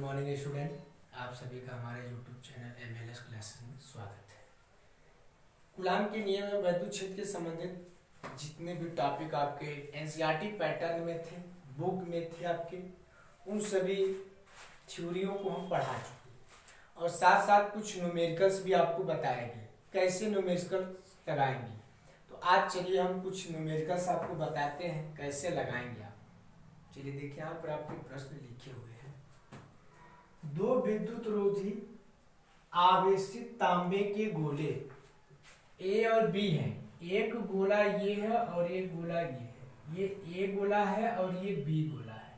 Morning student, आप सभी का हमारे यूट्यूब चैनल एमएलएस क्लासेस में स्वागत है। कूलाम के नियम में वैद्युत क्षेत्र के संबंधित जितने भी टॉपिक आपके एनसीईआरटी पैटर्न में थे, बुक में थे आपके, उन सभी थ्योरियों को हम पढ़ा चुके हैं और साथ साथ कुछ न्यूमेरिकल्स भी आपको बताए गए कैसे न्यूमेरिकल्स लगाएंगे। तो आज चलिए हम कुछ न्यूमेरिकल्स आपको बताते हैं कैसे लगाएंगे आप। चलिए देखिए, यहाँ पर आपके प्रश्न लिखे हुए हैं। दो विद्युत रोधी आवेशित तांबे के गोले ए और बी हैं। एक गोला ये है और एक गोला ये है। ये ए गोला है और ये बी गोला है।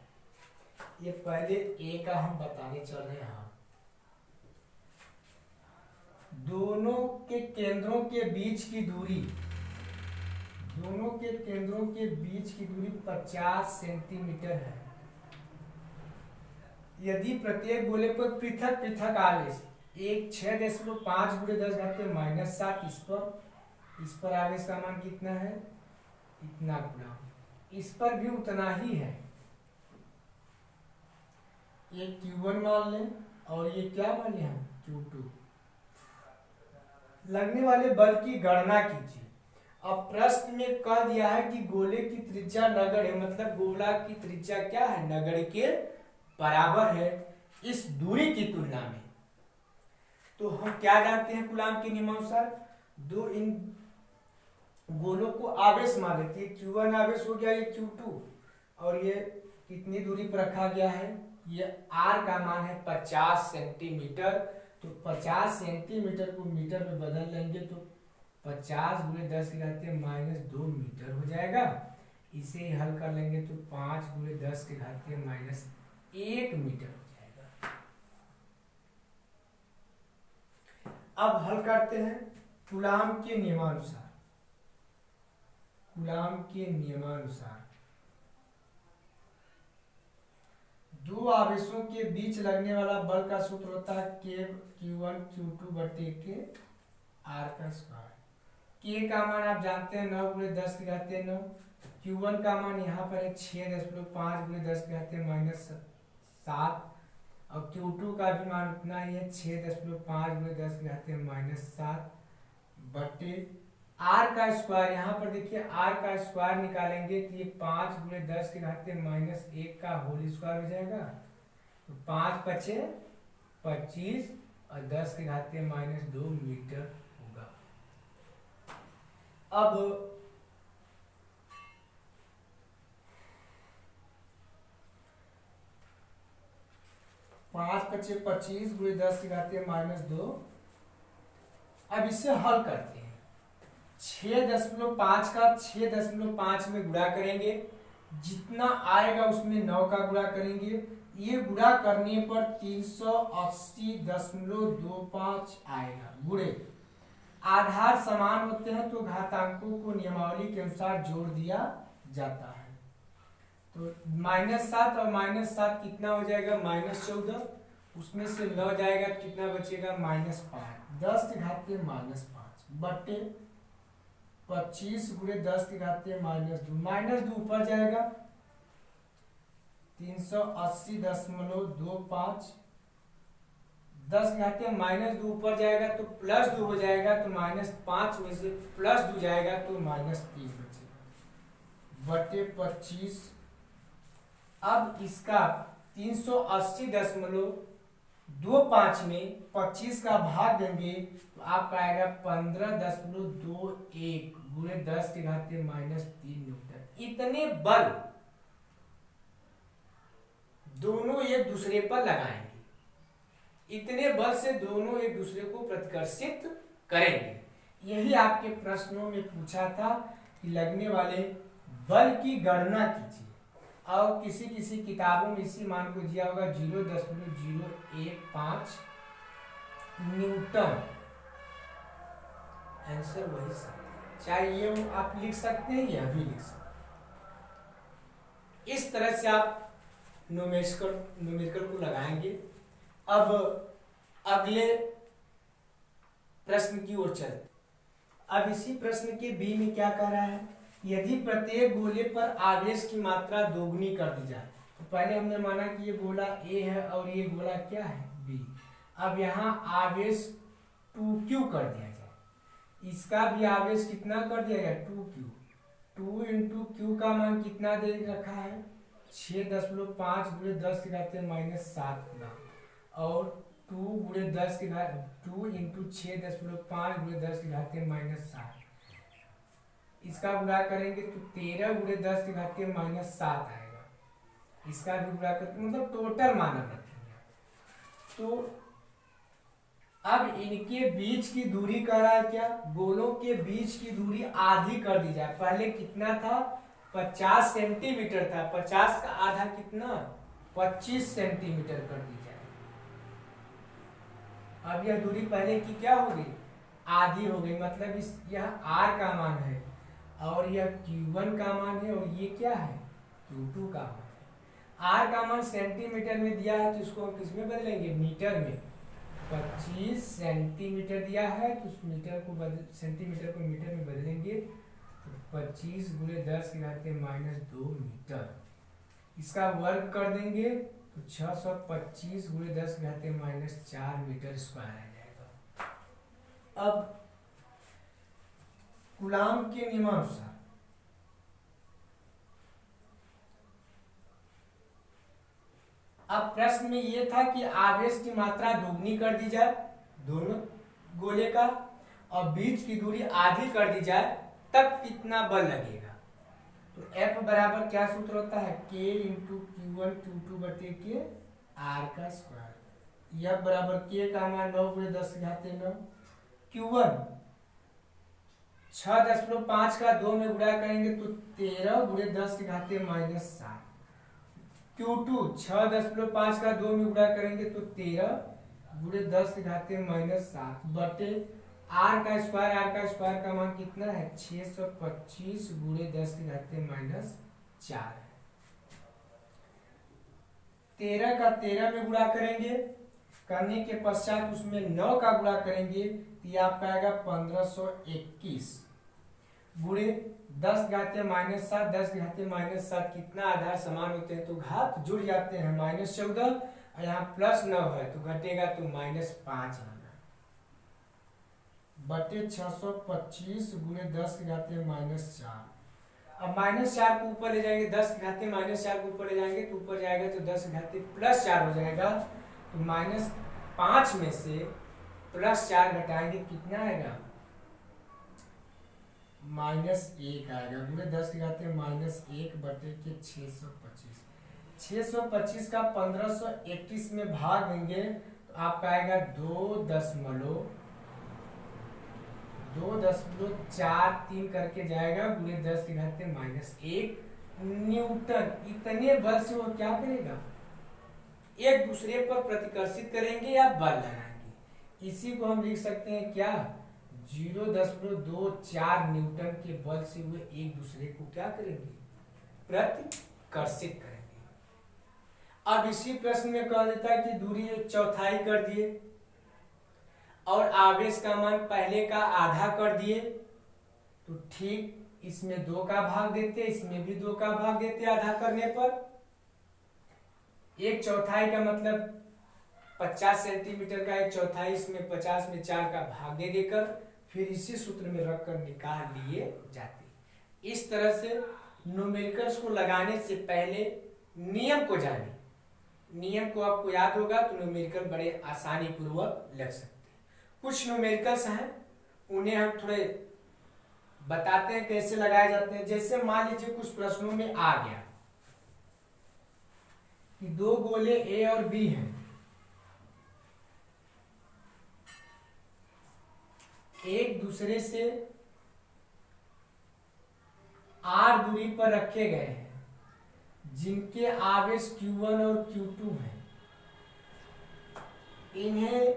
ये पहले ए का हम बताने चल रहे हैं। दोनों के केंद्रों के बीच की दूरी 50 सेंटीमीटर है। यदि प्रत्येक गोले पर पृथक पृथक आवेश एक 6.5 × 10⁻⁷ इस पर आवेश का मान कितना है, इतना गुना, इस पर भी उतना ही है। ये Q1 मान लें और ये क्या मान लें हम, Q2। लगने वाले बल की गणना कीजिए। अब प्रश्न में कह दिया है कि गोले की त्रिज्या नगण्य, मतलब गोला की त्रिज्या क्या है, नगण्य के बराबर है इस दूरी की तुलना में। तो हम क्या जानते हैं कूलाम के नियमानुसार, दो इन गोलों को आवेश मान लेते हैं। Q1 आवेश हो गया, ये Q2, और ये कितनी दूरी पर रखा गया है, ये R का मान है 50 सेंटीमीटर। तो 50 सेंटीमीटर को मीटर में बदल लेंगे तो 50 × 10⁻² मीटर हो जाएगा। इसे हल कर लेंगे तो 5 × 10⁻1 मीटर हो जाएगा। अब हल करते हैं कूलाम के नियमानुसार। दो आवेशों के बीच लगने वाला बल का सूत्र होता है Q1 Q2 बटे के R का स्क्वायर। K का मान आप जानते हैं 9 × 10⁻⁹। Q1 का मान यहाँ पर है 6.5 × 10⁻⁷, और Q2 का भी मान उतना ही है 6.5 × 10⁻⁷ बटे R का स्क्वायर। यहाँ पर देखिए R का स्क्वायर निकालेंगे तो ये 5 × 10⁻1 का होल स्क्वायर हो जाएगा। तो 5 × 5 = 25 और 10⁻² मीटर होगा। अब 5 × 5 = 25 × 10⁻²। अब इसे हल करते हैं। 6.5 का 6.5 में गुणा करेंगे, जितना आएगा उसमें 9 का गुणा करेंगे। ये गुणा करने पर 380.25 आएगा। गुणे आधार समान होते हैं तो घातांकों को नियमावली के अनुसार जोड़ दिया जाता है। तो -7 और -7 कितना हो जाएगा, -14। उसमें से 9 जाएगा तो कितना बचेगा, -5। 10⁻⁻5 बटे 25 × 10⁻²। -2 ऊपर जाएगा 380.25। 10⁻² ऊपर जाएगा तो +2 हो जाएगा, तो -5 में से +2 जाएगा तो -3 बचेगा बटे 25। अब इसका 380.25 में 25 का भाग देंगे तो आपका आएगा 15.21 × 10⁻³ न्यूटन। इतने बल दोनों एक दूसरे पर लगाएंगे, इतने बल से दोनों एक दूसरे को प्रतिकर्षित करेंगे। यही आपके प्रश्नों में पूछा था कि लगने वाले बल की गणना कीजिए, और किसी किताबों में इसी मान को दिया होगा 0.015 न्यूटन। आंसर वही सब, चाहे ये आप लिख सकते हैं या भी लिख सकते हैं। इस तरह से आप न्यूमेरिकल को लगाएंगे। अब अगले प्रश्न की ओर चलते। अब इसी प्रश्न के बी में क्या कह रहा है, यदि प्रत्येक गोले पर आवेश की मात्रा दोगुनी कर दी जाए तो पहले हमने माना कि ये गोला ए है और ये गोला क्या है बी। अब यहाँ आवेश 2q कर दिया जाए, इसका भी आवेश कितना कर दिया जाए 2q। 2 इंटू क्यू का मान कितना दे रखा है 6.5 गुणे 10 की घात -7 गुना, और 2 गुणे 10 की घात 2 इंटू 6.5 गुणे 10 की घात -7, इसका गुणा करेंगे तो 13 गुणे 10 की घात -7 आएगा। इसका भी गुणा करके मतलब टोटल माना रखेंगे। तो अब इनके बीच की दूरी कह रहा है क्या, गोलों के बीच की दूरी आधी कर दी जाए। पहले कितना था 50 सेंटीमीटर था, 50 का आधा कितना 25 सेंटीमीटर कर दी जाए। अब यह दूरी पहले की क्या हो गई आधी हो गई, मतलब इस यह r का मान है और यह q1 का मान है और ये क्या है q2 का मान है। r का मान सेंटीमीटर में दिया है तो इसको हम किसमें बदलेंगे मीटर में। 25 सेंटीमीटर दिया है तो उस मीटर को सेंटीमीटर को मीटर में बदलेंगे तो 25 गुणे 10 की घात -2 मीटर। इसका वर्ग कर देंगे तो 625 गुणे 10 की घात -4 मीटर स्क्वायर आ जाएगा। अब कूलाम के नियमानुसार अब प्रश्न में ये था कि आवेश की मात्रा दोगुनी कर दी जाए दोनों गोले का और बीच की दूरी आधी कर दी जाए, तब कितना बल लगेगा। तो F बराबर क्या सूत्र होता है K इंटू Q1 Q2 बटे के R का स्क्वायर। F बराबर K का मान 9 गुणे 10 की घात 9, Q1 6.5 का 2 में गुणा करेंगे तो 13 गुणे 10 की घात -7। Q2 6.5 का 2 में गुणा करेंगे तो 13 गुणे 10 की घात -7 बटे R का स्क्वायर का मान कितना है 625 गुणे 10 की घात -4 है। 13 का 13 में गुणा करेंगे, करने के पश्चात उसमें 9 का गुणा करेंगे तो ये आपका आएगा 1521 गुणे 10 घात -7। 10 घात -7 कितना आधार समान होते हैं तो घात जुड़ जाते हैं -14 और यहाँ +9 है तो घटेगा तो -5 आना बटे 625 गुणे 10 की घात -4। अब -4 को ऊपर ले जाएंगे, 10 की घात -4 को ऊपर ले जाएंगे तो ऊपर जाएगा तो 10 की घात +4 हो जाएगा। तो -5 में से +4 घटाएंगे कितना आएगा -1 आएगा गुणे 10 की घात -1 बटे के 625। 625 का 1521 में भाग देंगे तो आपका आएगा 2.43 करके जाएगा गुणे 10 की घात -1 न्यूटन। इतने बल से वो क्या करेगा एक दूसरे पर प्रतिकर्षित करेंगे या बल लगाएंगे। इसी को हम लिख सकते हैं क्या 0.24 न्यूटन के बल से हुए एक दूसरे को क्या करेंगे प्रतिकर्षित करेंगे। अब इसी प्रश्न में कह देता है कि दूरी 1/4 कर दिए और आवेश का मान पहले का आधा कर दिए, तो ठीक इसमें 2 का भाग देते, इसमें भी 2 का भाग देते आधा करने पर। 1/4 का मतलब 50 सेंटीमीटर का 1/4, इसमें 50 में 4 का भाग दे देकर फिर इसी सूत्र में रखकर निकाल लिए जाते। इस तरह से न्यूमेरिकल्स को लगाने से पहले नियम को जाने, नियम को आपको याद होगा तो न्यूमेरिकल बड़े आसानी पूर्वक लग सकते हैं। कुछ न्यूमेरिकल्स हैं उन्हें हम थोड़े बताते हैं कैसे लगाए जाते हैं। जैसे मान लीजिए कुछ प्रश्नों में आ गया कि 2 गोले ए और बी हैं, एक दूसरे से r दूरी पर रखे गए हैं, जिनके आवेश Q1 और Q2 हैं। इन्हें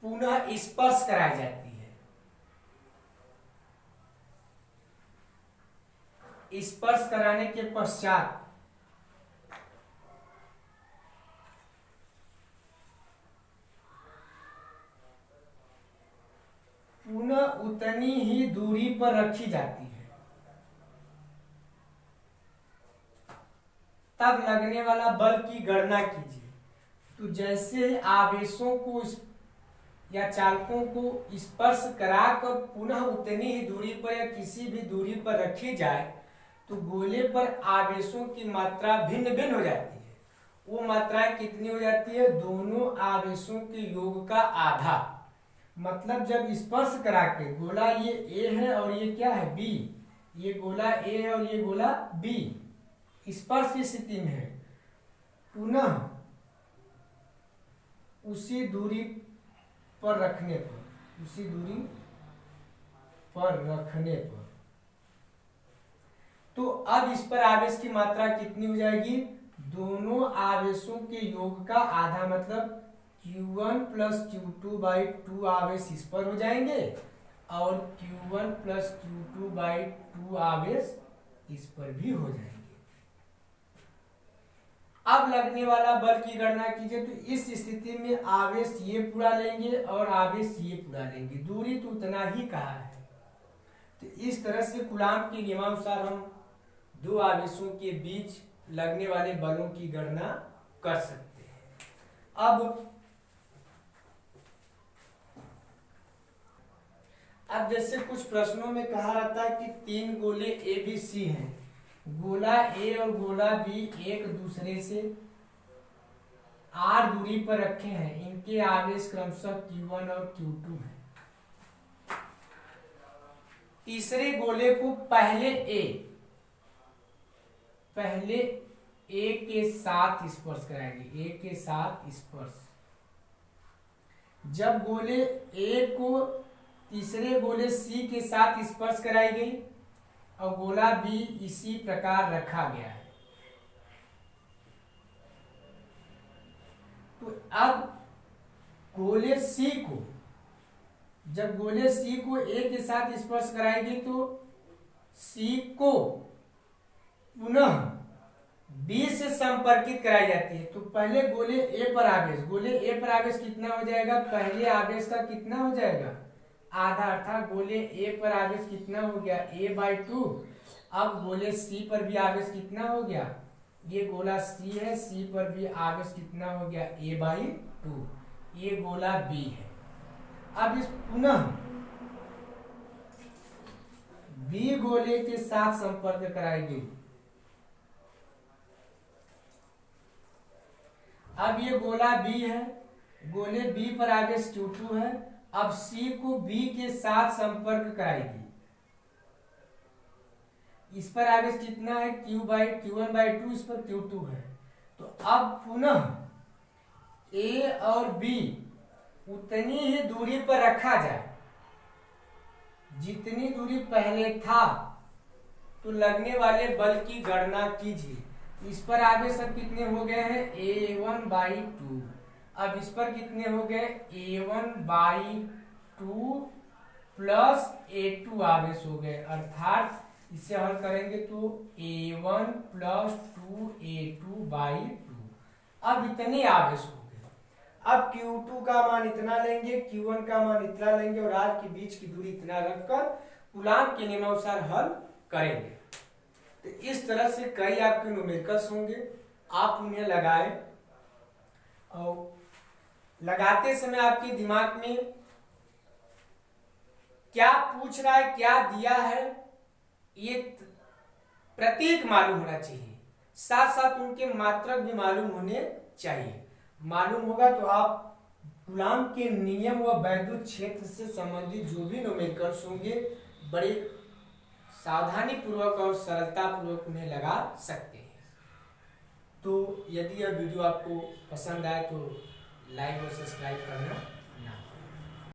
पुनः स्पर्श कराई जाती है। स्पर्श कराने के पश्चात पुनः उतनी ही दूरी पर रखी जाती है। तब लगने वाला बल की गणना कीजिए। तो जैसे आवेशों को या चालकों को स्पर्श कराकर पुनः उतनी ही दूरी पर या किसी भी दूरी पर रखी जाए तो गोले पर आवेशों की मात्रा भिन्न भिन्न हो जाती है। वो मात्राएं कितनी हो जाती है? दोनों आवेशों के योग का आधा। मतलब जब स्पर्श करा के गोला ये ए है और ये क्या है? बी। ये गोला ए है और ये गोला बी स्पर्श की स्थिति में है, पुनः उसी दूरी पर रखने पर तो अब इस पर आवेश की मात्रा कितनी हो जाएगी? दोनों आवेशों के योग का आधा, मतलब Q1 प्लस Q2/2 आवेश इस पर हो जाएंगे और Q1 प्लस Q2/2 आवेश इस पर भी हो जाएंगे। अब लगने वाला बल की गणना कीजिए। तो इस स्थिति में आवेश ये पूरा लेंगे और आवेश ये पूरा लेंगे, दूरी तो उतना ही कहा है। तो इस तरह से कूलाम्ब के नियमानुसार हम दो आवेशों के बीच लगने वाले बलों की गणना कर सकते हैं। अब जैसे कुछ प्रश्नों में कहा रहता है कि तीन गोले ए बी सी हैं, गोला ए और गोला बी एक दूसरे से r दूरी पर रखे हैं, इनके आवेश क्रमशः Q1 और Q2 हैं। तीसरे गोले को पहले ए के साथ स्पर्श कराएंगे, ए के साथ स्पर्श। जब गोले ए को तीसरे गोले सी के साथ स्पर्श कराई गई और गोला बी इसी प्रकार रखा गया है, तो अब गोले सी को, जब गोले सी को ए के साथ स्पर्श कराएगी तो सी को पुनः बी से संपर्कित कराई जाती है। तो पहले गोले ए पर आवेश कितना हो जाएगा? पहले आवेश का कितना हो जाएगा? आधा, अर्थात गोले ए पर आवेश कितना हो गया? A/2। अब गोले सी पर भी आवेश कितना हो गया? ये गोला सी है, सी पर भी आवेश कितना हो गया? A/2। ये गोला बी है। अब इस पुनः बी गोले के साथ संपर्क कराएगी। अब ये गोला बी है, गोले बी पर आवेश Q2 है। अब सी को बी के साथ संपर्क कराएगी, इस पर आवेश कितना है? Q1/2, इस पर Q2 है। तो अब पुनः ए और बी उतनी ही दूरी पर रखा जाए जितनी दूरी पहले था, तो लगने वाले बल की गणना कीजिए। इस पर आवेश अब कितने हो गए हैं? A1/2। अब इस पर कितने हो गए? A1/2 प्लस A2 आवेश हो गए, अर्थात इसे हल करेंगे तो A1 प्लस 2A2/2। अब इतने आवेश हो गए। अब Q2 का मान इतना लेंगे, Q1 का मान इतना लेंगे और R के बीच की दूरी इतना रखकर कूलाम्ब के नियमानुसार हल करेंगे। तो इस तरह से कई आपके न्यूमेरिकल्स होंगे, आप उन्हें लगाएं और लगाते समय आपके दिमाग में क्या पूछ रहा है, क्या दिया है, ये प्रतीक मालूम होना चाहिए, साथ साथ उनके मात्रक भी मालूम होने चाहिए। मालूम होगा तो आप कूलाम्ब के नियम व वैद्युत क्षेत्र से संबंधित जो भी न्यूमेरिकल्स होंगे बड़े सावधानी पूर्वक और सरलता पूर्वक उन्हें लगा सकते हैं। तो यदि यह वीडियो आपको पसंद आए तो लाइक और सब्सक्राइब करना